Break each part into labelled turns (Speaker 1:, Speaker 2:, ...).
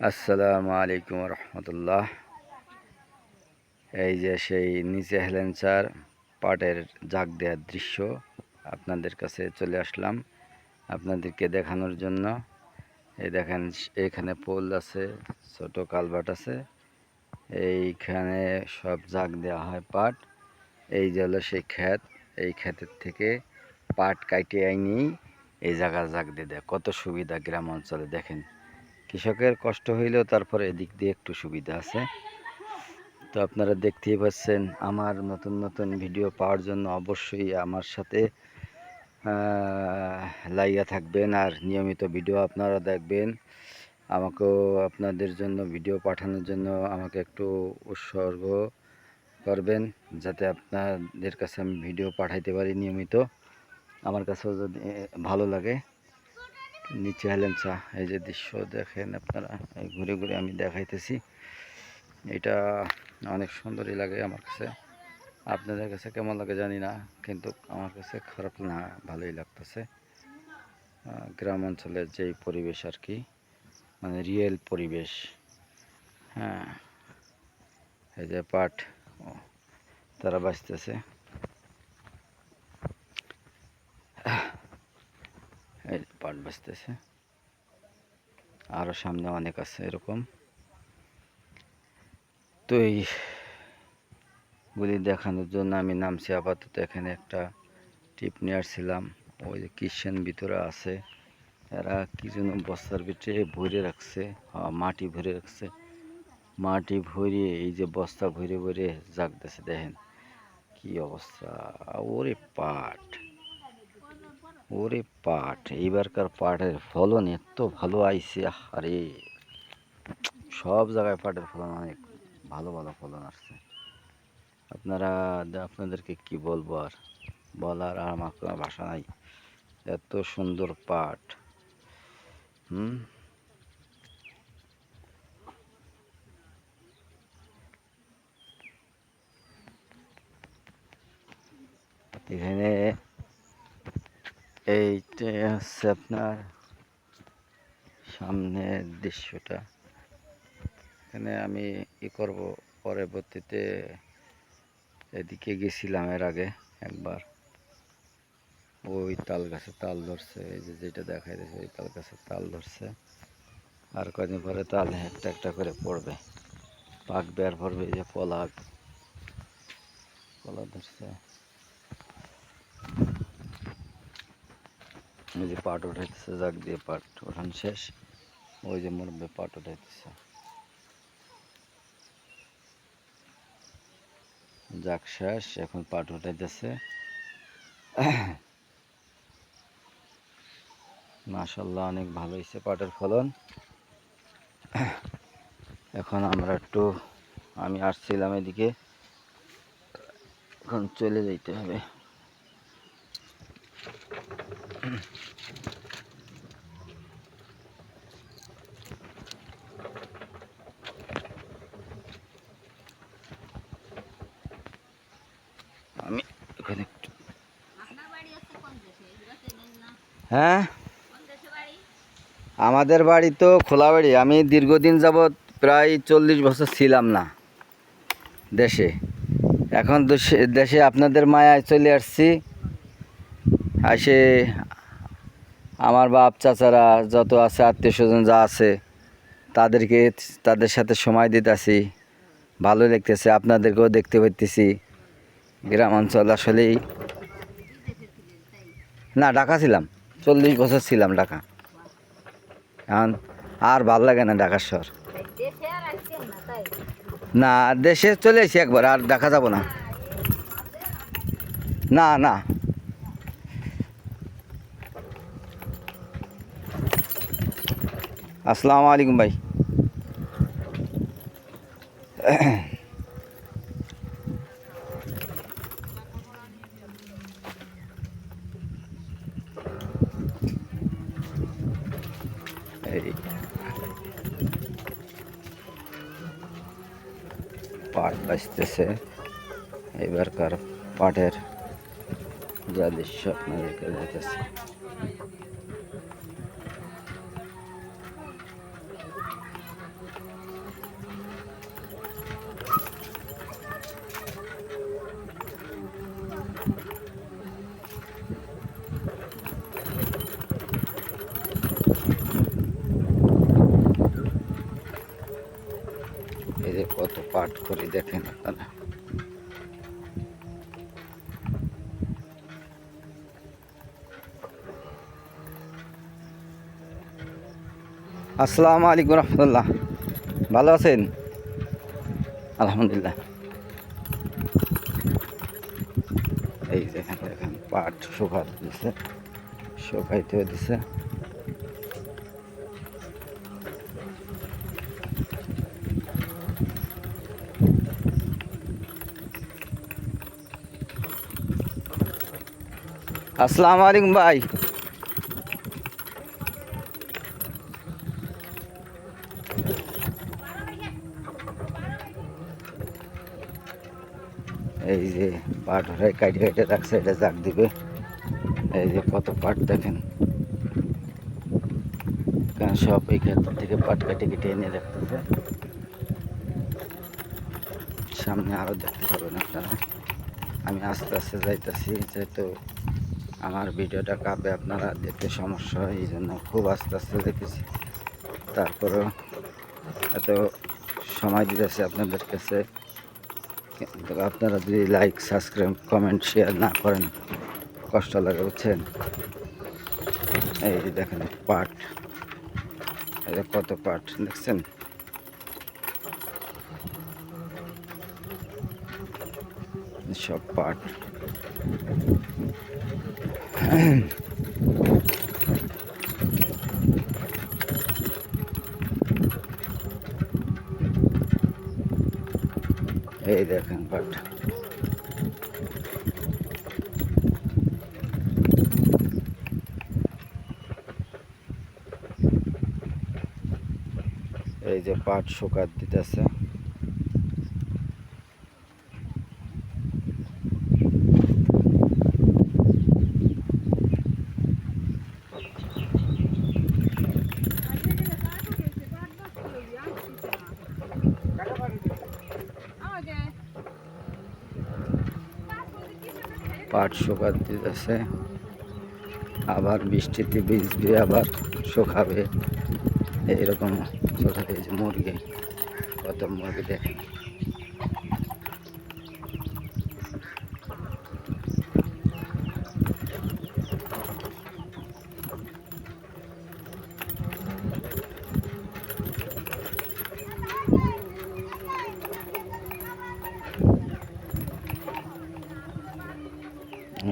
Speaker 1: আসসালামু আলাইকুম রহমতুল্লাহ। এই যে সেই নিচে হেলেঞ্চার পাটের জাগ দেওয়ার দৃশ্য আপনাদের কাছে চলে আসলাম আপনাদেরকে দেখানোর জন্য। এই দেখেন, এখানে পোল আছে, ছোট কালভার্ট আছে, এইখানে সব জাগ দেওয়া হয় পাট। এই যে হলো সেই ক্ষেত, এই ক্ষেতের থেকে পাট কাইটে আইনি এই জায়গা জাগ দিয়ে দেয়। কত সুবিধা গ্রাম অঞ্চলে। দেখেন, কৃষকের কষ্ট হইলেও তারপরে এদিক দিয়ে একটু সুবিধা আছে। তো আপনারা দেখতেই পাচ্ছেন। আমার নতুন নতুন ভিডিও পাওয়ার জন্য অবশ্যই আমার সাথে লাইগা থাকবেন আর নিয়মিত ভিডিও আপনারা দেখবেন। আমাকেও আপনাদের জন্য ভিডিও পাঠানোর জন্য আমাকে একটু উৎসর্গ করবেন, যাতে আপনাদের কাছে আমি ভিডিও পাঠাইতে পারি নিয়মিত। আমার কাছেও যদি ভালো লাগে। নিচে হেলেঞ্চা এই যে দৃশ্য দেখেন আপনারা, ঘুরে ঘুরে আমি দেখাইতেছি। এটা অনেক সুন্দরই লাগে আমার কাছে। আপনাদের কাছে কেমন লাগে জানি না, কিন্তু আমার কাছে খারাপ না, ভালোই লাগতেছে। গ্রাম অঞ্চলের যেই পরিবেশ আর কি, মানে রিয়েল পরিবেশ। হ্যাঁ, এই যে পাট তারা বাঁচতেছে, এই পাট বাঁচতেছে। আরও সামনে অনেক আছে এরকম। তো এইগুলি দেখানোর জন্য আমি নামছি। আপাতত এখানে একটা টিপ নিয়ে আসছিলাম। ওই যে কিষেন ভিতরে আছে, এরা কি যেন বস্তার ভিতরে ভরে রাখছে, মাটি ভরে রাখছে। মাটি ভরিয়ে এই যে বস্তা ভরে ভরে জাগতেছে। দেখেন কি অবস্থা। ওরে পাট, ওরে পাট, এইবারকার পাটের ফলন এত ভালো আইছে। আরে সব জায়গায় পাটের ফলন অনেক ভালো ভালো ফলন আসছে। আপনাদেরকে কি বলবো, আর বলার আর আমার কোনো ভাষা নাই। এত সুন্দর পাট। এখানে এইটা হচ্ছে আপনার সামনের দৃশ্যটা। এখানে আমি করব পরবর্তীতে। এদিকে গেছিলাম এর আগে একবার। ওই তাল গাছে তাল ধরছে, এই যে যেটা দেখাই দিয়েছে ওই তাল গাছে তাল ধরছে। আর কদিন পরে তাল একটা একটা করে পড়বে, পাকবে আর পড়বে। এই যে কলা কলা ধরছে। ওই যে পাট উঠাইতেছে, জাগ দিয়ে পাট ওঠান শেষ। ওই যে মুরব্বী পাট উঠাইতেছে, জাগ শেষ, এখন পাট উঠাইতেছে। মাশাল্লাহ, অনেক ভালো হয়েছে পাটের ফলন। এখন আমরা আমি আসছিলাম এদিকে, এখন চলে যাইতে হবে। আমি এখানে হ্যাঁ, আমাদের বাড়ি তো খোলাবাড়ি। আমি দীর্ঘদিন যাবৎ প্রায় 40 বছর ছিলাম না দেশে। এখন দেশে আপনাদের মায়ায় চলে আসছি। আসে আমার বাপ চাচারা যত আছে, আত্মীয় স্বজন যা আছে, তাদের সাথে সময় দিতেছি। ভালো লাগতেছে, আপনাদেরকেও দেখতে পাইতেছি। গ্রাম অঞ্চল আসলেই। না, ঢাকা ছিলাম, 40 বছর ছিলাম ঢাকা। এখন আর ভাল লাগে না ঢাকার শহর। না, দেশে চলে এসেছি একবার, আর দেখা যাব না। না না, আসসালামু আলাইকুম ভাই। এই পাট বাঁচতেছে। এবারকার পাটের যা দৃশ্য আপনাদেরকে দেখাচ্ছে। কত পাট করে দেখেন আপনারা। আসসালামু আলাইকুম রহমতুল্লাহ, ভালো আছেন? আলহামদুলিল্লাহ। এই দেখেন দেখেন পাট শুকাতে দিছে, শুকাইতে দিছে। আসসালামু আলাইকুম ভাই। এই যে পাট হয়ে কাটে কাটে রাখছে, এটা জাগ দিবে। এই যে কত পাট দেখেন, কারণ সব এই ক্ষেত থেকে পাট কেটে কেটে এনে রাখতেছে। সামনে আরো দেখতে পাবেন আপনারা। আমি আস্তে আস্তে যাইতেছি, যেহেতু আমার ভিডিওটা কাঁপে, আপনারা দেখতে সমস্যা হয়, এই জন্য খুব আস্তে আস্তে দেখেছি। তারপরেও এত সময় দিতেছে আপনাদের কাছে, কিন্তু আপনারা যদি লাইক সাবস্ক্রাইব কমেন্ট শেয়ার না করেন কষ্ট লাগে, বুঝছেন? এই যে দেখেন পাট, এই যে কত পাট দেখছেন। সব পাট। এই দেখেন পাট। এই যে পাট শুকাত দিতেছে। পাট শুকাত দিতেছে, আবার বৃষ্টিতে ভিজবে, আবার শুকাবে, এইরকম চলতে। এই যে মুরগি, কত মুরগি দেখেন।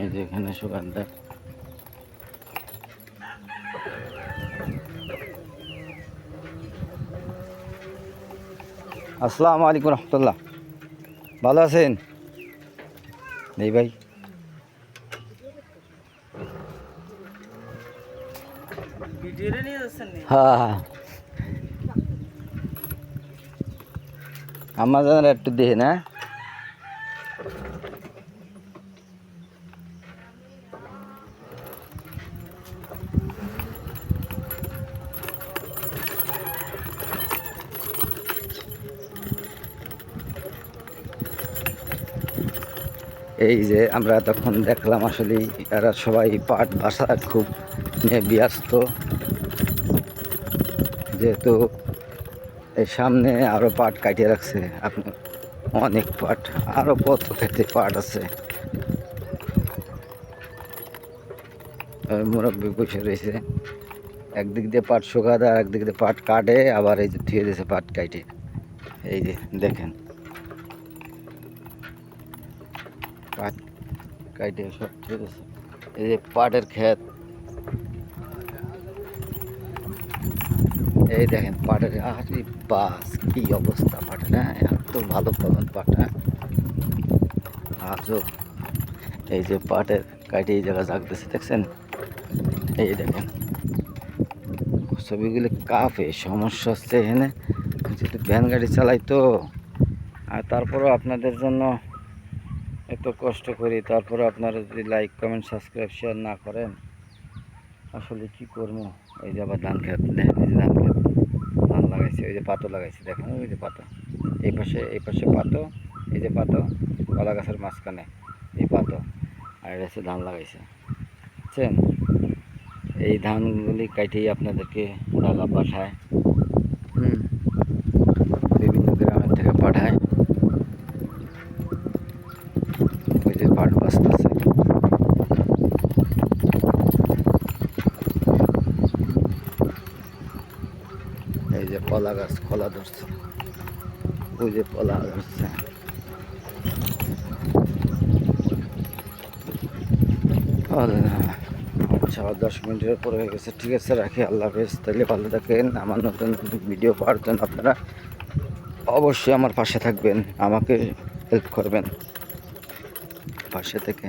Speaker 1: এই যে এখানে শুকান দেয়। আসসালামু আলাইকুম রহমতুল্লাহ, ভালো আছেন? নেই ভাই, হ্যাঁ আমাদের একটু দেখে না। এই যে আমরা তখন দেখলাম, আসলে এরা সবাই পাট বাসা খুব নিয়ে ব্যস্ত, যেহেতু এই সামনে আরো পাট কাটিয়ে রাখছে। আপনার অনেক পাট, আরো কত খেতে পাট আছে। মুরব্বী বসে রয়েছে, একদিক দিয়ে পাট শুকা দেয়, আর একদিক দিয়ে পাট কাটে, আবার এই যে ধুয়ে দিয়েছে পাট কাটে। এই যে দেখেন পাট কাটে সব ধুয়ে দিয়েছে। এই যে পাটের ক্ষেত, এই দেখেন পাটের, আরে বাস কি অবস্থা পাটের, হ্যাঁ এত ভালো ফলন পাট, হ্যাঁ আজও। এই যে পাটের কাটে এই জায়গা জাগতেছে, দেখছেন? এই দেখেন ছবিগুলি কাফে, সমস্যা হচ্ছে এখানে, যেহেতু ভ্যান গাড়ি চালাই তো, আর তারপরেও আপনাদের জন্য এত কষ্ট করি, তারপরে আপনারা যদি লাইক কমেন্ট সাবস্ক্রাইব শেয়ার না করেন, আসলে কি করবো? এই যে আবার ধান খেত, দেখেন এই যে ধান খেত, ধান লাগাইছে, ওই যে পাতো লাগাইছে, দেখেন ওই যে পাতো, এই পাশে পাতো, এই যে পাতো, কলা গাছের মাঝখানে এই পাতো, আর এটা হচ্ছে ধান লাগাইছে, বুঝছেন? এই ধানগুলি কাটিয়ে আপনাদেরকে ডালা পাঠায়, বিভিন্ন গ্রামের থেকে পাঠায়। ওই যে পাট বাঁচতেছে। এই যে কলা গাছ, কলা ধরছে, ওই যে কলা ধরছে। আচ্ছা, 10 মিনিটের উপর হয়ে গেছে। ঠিক আছে, রাখি। আল্লাহ হাফেজ। তাহলে ভালো থাকেন। আমার নতুন নতুন ভিডিও পাওয়ার জন্য আপনারা অবশ্যই আমার পাশে থাকবেন, আমাকে হেল্প করবেন পাশে থেকে।